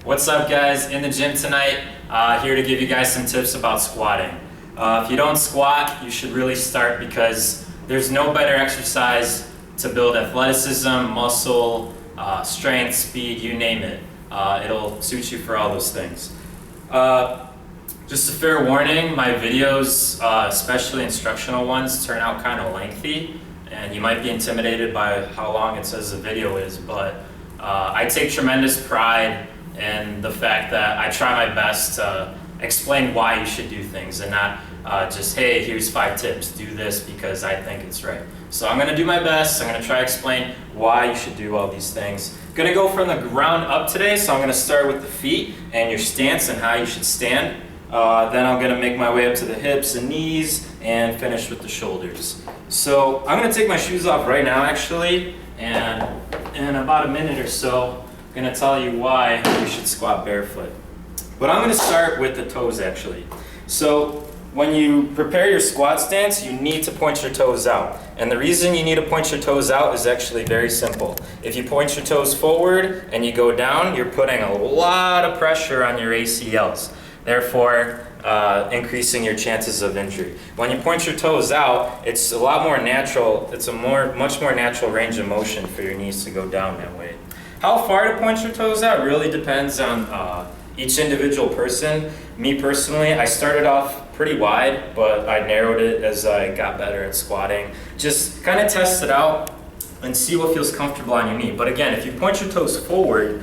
What's up, guys? In the gym tonight, here to give you guys some tips about squatting. If you don't squat, you should really start because there's no better exercise to build athleticism, muscle, strength, speed, you name it. It'll suit you for all those things. Just a fair warning, my videos, especially instructional ones, turn out kind of lengthy, and you might be intimidated by how long it says the video is, but I take tremendous pride in the fact that I try my best to explain why you should do things and not just, hey, here's 5 tips, do this because I think it's right. So I'm gonna do my best. I'm gonna try to explain why you should do all these things. I'm gonna go from the ground up today, so I'm gonna start with the feet and your stance and how you should stand. Then I'm gonna make my way up to the hips and knees and finish with the shoulders. So I'm gonna take my shoes off right now actually, and in about a minute or so, I'm gonna tell you why you should squat barefoot. But I'm gonna start with the toes actually. So when you prepare your squat stance, you need to point your toes out. And the reason you need to point your toes out is actually very simple. If you point your toes forward and you go down, you're putting a lot of pressure on your ACLs. Therefore, increasing your chances of injury. When you point your toes out, it's a lot more natural, it's a much more natural range of motion for your knees to go down that way. How far to point your toes out really depends on each individual person. Me personally, I started off pretty wide, but I narrowed it as I got better at squatting. Just kind of test it out and see what feels comfortable on your knee. But again, if you point your toes forward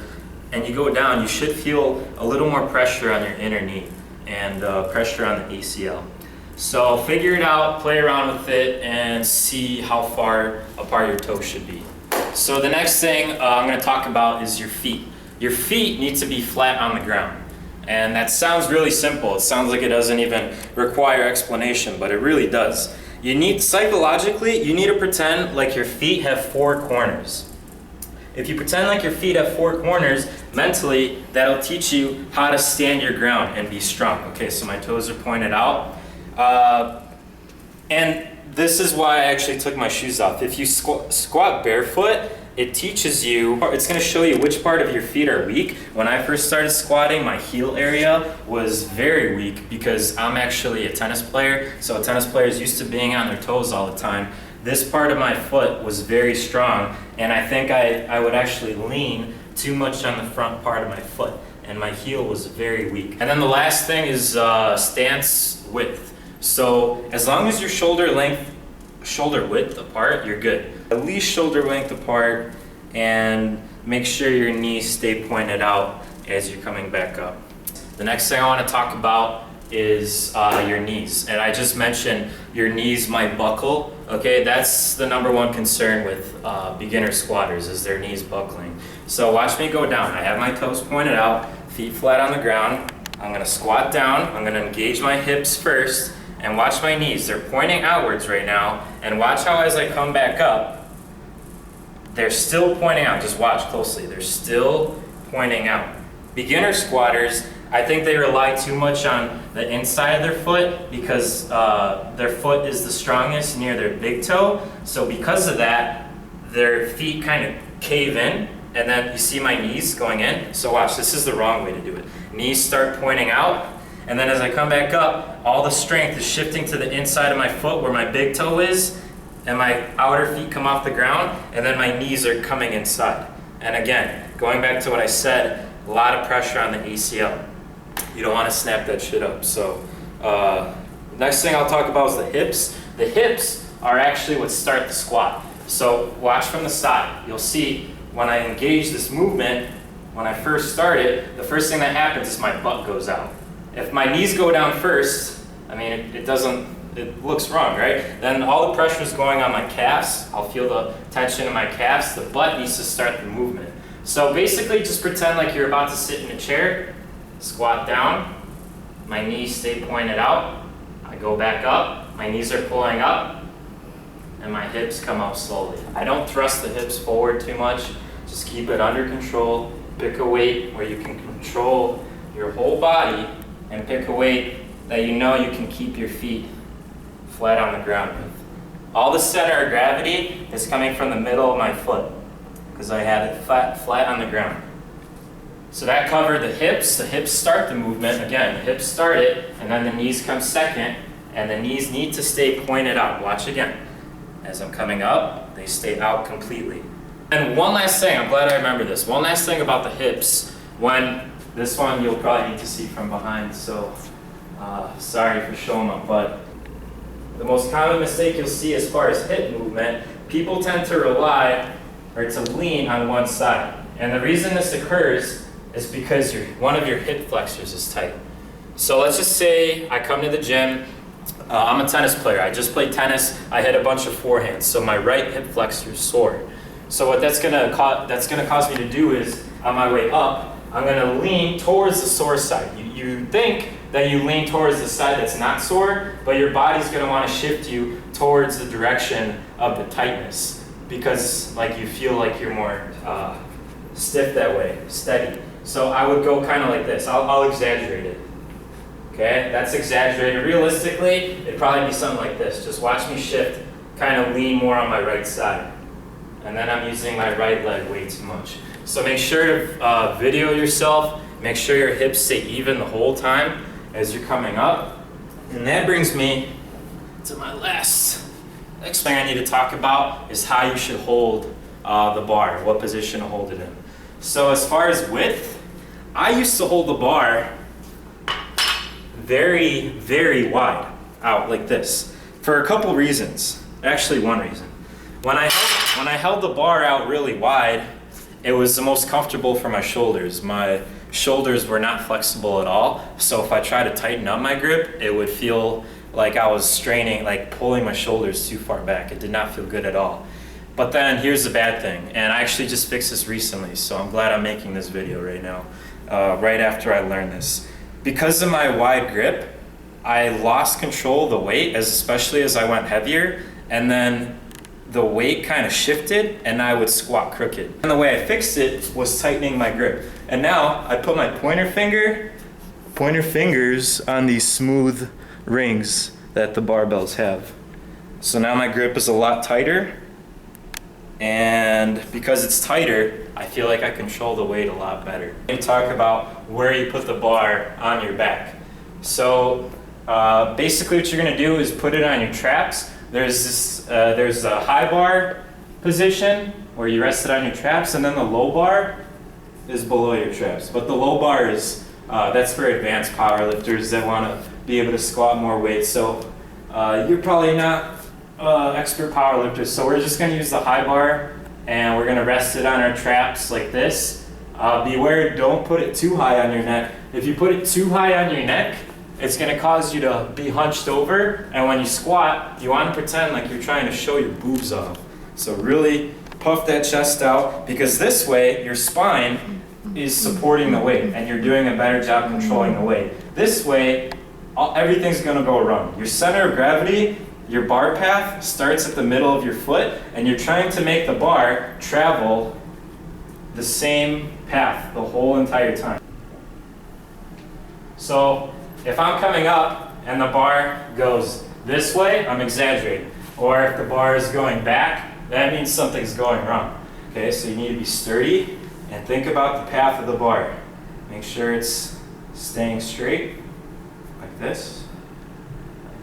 and you go down, you should feel a little more pressure on your inner knee and pressure on the ACL. So figure it out, play around with it, and see how far apart your toes should be. So the next thing I'm going to talk about is your feet. Your feet need to be flat on the ground. And that sounds really simple. It sounds like it doesn't even require explanation, but it really does. Psychologically, you need to pretend like your feet have 4 corners. If you pretend like your feet have 4 corners, mentally, that'll teach you how to stand your ground and be strong. Okay, so my toes are pointed out. And this is why I actually took my shoes off. If you squat barefoot, it teaches you, it's gonna show you which part of your feet are weak. When I first started squatting, my heel area was very weak because I'm actually a tennis player. So tennis players used to being on their toes all the time. This part of my foot was very strong, and I think I would actually lean too much on the front part of my foot, and my heel was very weak. And then the last thing is stance width. So as long as your shoulder width apart, you're good. At least shoulder length apart, and make sure your knees stay pointed out as you're coming back up. The next thing I want to talk about is your knees. And I just mentioned your knees might buckle. Okay, that's the #1 concern with beginner squatters, is their knees buckling. So watch me go down. I have my toes pointed out, feet flat on the ground. I'm gonna squat down. I'm gonna engage my hips first, and watch my knees. They're pointing outwards right now, and watch how as I come back up, they're still pointing out. Just watch closely. They're still pointing out. Beginner squatters, I think they rely too much on the inside of their foot because their foot is the strongest near their big toe. So because of that, their feet kind of cave in, and then you see my knees going in. So watch, this is the wrong way to do it. Knees start pointing out, and then as I come back up, all the strength is shifting to the inside of my foot where my big toe is, and my outer feet come off the ground, and then my knees are coming inside. And again, going back to what I said, a lot of pressure on the ACL. You don't want to snap that shit up. So next thing I'll talk about is the hips. The hips are actually what start the squat. So watch from the side. You'll see when I engage this movement, when I first start it, the first thing that happens is my butt goes out. If my knees go down first, I mean, it looks wrong, right? Then all the pressure is going on my calves. I'll feel the tension in my calves. The butt needs to start the movement. So basically just pretend like you're about to sit in a chair, squat down, my knees stay pointed out, I go back up, my knees are pulling up, and my hips come up slowly. I don't thrust the hips forward too much, just keep it under control. Pick a weight where you can control your whole body, and pick a weight that you know you can keep your feet flat on the ground with. All the center of gravity is coming from the middle of my foot because I have it flat on the ground. So that covered the hips. The hips start the movement. Again, the hips start it, and then the knees come second, and the knees need to stay pointed out. Watch again. As I'm coming up, they stay out completely. And one last thing, I'm glad I remember this. One last thing about the hips. When this one you'll probably need to see from behind, so sorry for showing them, but the most common mistake you'll see as far as hip movement, people tend to rely or to lean on one side. And the reason this occurs is because one of your hip flexors is tight. So let's just say I come to the gym, I'm a tennis player, I just played tennis, I hit a bunch of forehands, so my right hip flexor is sore. So what that's gonna cause me to do is, on my way up, I'm gonna lean towards the sore side. You think that you lean towards the side that's not sore, but your body's gonna wanna shift you towards the direction of the tightness, because like you feel like you're more stiff that way, steady. So I would go kind of like this. I'll exaggerate it. Okay, that's exaggerated. Realistically, it'd probably be something like this. Just watch me shift, kind of lean more on my right side. And then I'm using my right leg way too much. So make sure to video yourself. Make sure your hips stay even the whole time as you're coming up. And that brings me to my next thing I need to talk about is how you should hold the bar, what position to hold it in. So as far as width, I used to hold the bar very, very wide out like this for a couple reasons. Actually, one reason. When I held the bar out really wide, it was the most comfortable for my shoulders. My shoulders were not flexible at all. So if I tried to tighten up my grip, it would feel like I was straining, like pulling my shoulders too far back. It did not feel good at all. But then here's the bad thing, and I actually just fixed this recently, so I'm glad I'm making this video right now, right after I learned this. Because of my wide grip, I lost control of the weight, especially as I went heavier, and then the weight kind of shifted and I would squat crooked. And the way I fixed it was tightening my grip. And now I put my pointer fingers on these smooth rings that the barbells have. So now my grip is a lot tighter, and because it's tighter, I feel like I control the weight a lot better. We talk about where you put the bar on your back. So basically what you're gonna do is put it on your traps. There's a high bar position where you rest it on your traps, and then the low bar is below your traps. But the low bar is, that's for advanced powerlifters that wanna be able to squat more weight. So you're probably not expert powerlifters, so we're just going to use the high bar and we're going to rest it on our traps like this. Beware, don't put it too high on your neck. If you put it too high on your neck, it's going to cause you to be hunched over, and when you squat, you want to pretend like you're trying to show your boobs off. So really puff that chest out, because this way your spine is supporting the weight and you're doing a better job controlling the weight. This way, everything's going to go wrong. Your center of gravity, your bar path starts at the middle of your foot, and you're trying to make the bar travel the same path the whole entire time. So if I'm coming up and the bar goes this way, I'm exaggerating. Or if the bar is going back, that means something's going wrong. Okay, so you need to be sturdy and think about the path of the bar. Make sure it's staying straight, like this.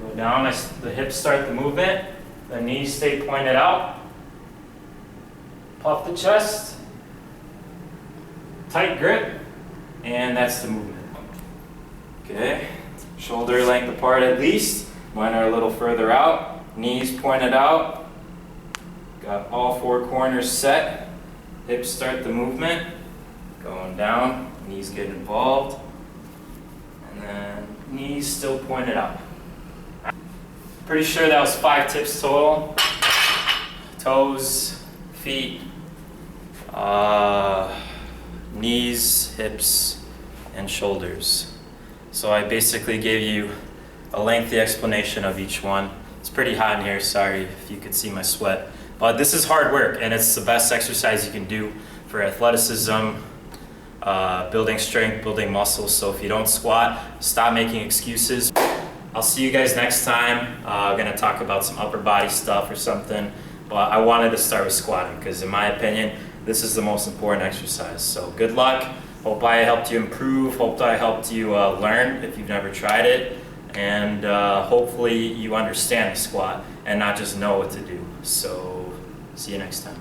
Go down, the hips start the movement, the knees stay pointed out. Puff the chest, tight grip, and that's the movement. Okay, shoulder length apart at least, mine are a little further out, knees pointed out, got all four corners set, hips start the movement, going down, knees get involved, and then knees still pointed out. Pretty sure that was 5 tips total. Toes, feet, knees, hips, and shoulders. So I basically gave you a lengthy explanation of each one. It's pretty hot in here, sorry if you could see my sweat. But this is hard work, and it's the best exercise you can do for athleticism, building strength, building muscle. So if you don't squat, stop making excuses. I'll see you guys next time. I'm gonna talk about some upper body stuff or something, but I wanted to start with squatting because in my opinion, this is the most important exercise. So good luck. Hope I helped you improve. Hope I helped you learn if you've never tried it. And hopefully you understand the squat and not just know what to do. So see you next time.